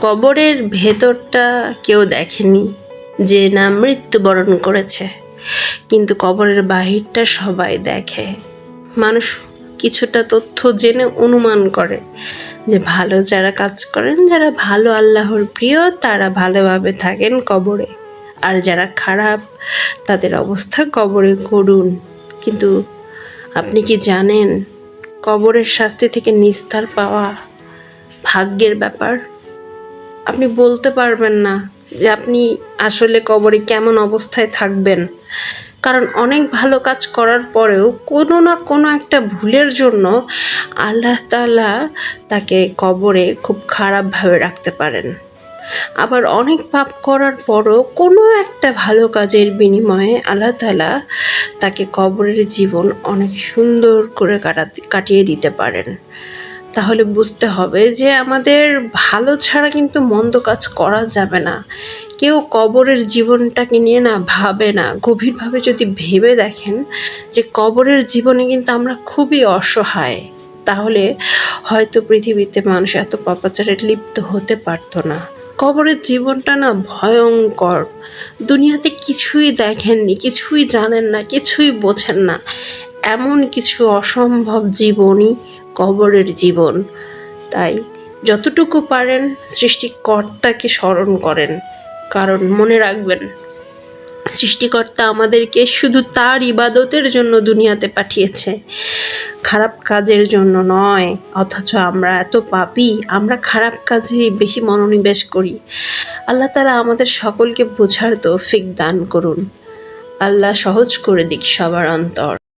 কবরের ভেতরটা কেউ দেখেনি যে না মৃত্যুবরণ করেছে, কিন্তু কবরের বাহিরটা সবাই দেখে। মানুষ কিছুটা তথ্য জেনে অনুমান করে যে ভালো যারা কাজ করেন, যারা ভালো আল্লাহর প্রিয়, তারা ভালোভাবে থাকেন কবরে, আর যারা খারাপ তাদের অবস্থা কবরে করুন। কিন্তু আপনি কি জানেন কবরের শাস্তি থেকে নিস্তার পাওয়া ভাগ্যের ব্যাপার? আপনি বলতে পারবেন না যে আপনি আসলে কবরে কেমন অবস্থায় থাকবেন, কারণ অনেক ভালো কাজ করার পরেও কোনো না কোনো একটা ভুলের জন্য আল্লাহ তাআলা তাকে কবরে খুব খারাপভাবে রাখতে পারেন। আবার অনেক পাপ করার পরও কোনো একটা ভালো কাজের বিনিময়ে আল্লাহ তাআলা তাকে কবরের জীবন অনেক সুন্দর করে কাটিয়ে দিতে পারেন। তাহলে বুঝতে হবে যে আমাদের ভালো ছাড়া কিন্তু মন্দ কাজ করা যাবে না। কেউ কবরের জীবনটাকে নিয়ে না ভাবে না। গভীরভাবে যদি ভেবে দেখেন যে কবরের জীবনে কিন্তু আমরা খুবই অসহায়, তাহলে হয়তো পৃথিবীতে মানুষ এত পাপাচারে লিপ্ত হতে পারতো না। কবরের জীবনটা না ভয়ঙ্কর। দুনিয়াতে কিছুই দেখেননি, কিছুই জানেন না, কিছুই বোঝেন না, এমন কিছু অসম্ভব জীবনই কবরের জীবন। তাই যতটুকু পারেন সৃষ্টিকর্তাকে স্মরণ করেন, কারণ মনে রাখবেন সৃষ্টিকর্তা আমাদেরকে শুধু তার ইবাদতের জন্য দুনিয়াতে পাঠিয়েছে, খারাপ কাজের জন্য নয়। অথচ আমরা এত পাপী, আমরা খারাপ কাজেই বেশি মনোনিবেশ করি। আল্লাহ তাআলা আমাদের সকলকে বোঝার তৌফিক দান করুন। আল্লাহ সহজ করে দিক সবার অন্তর।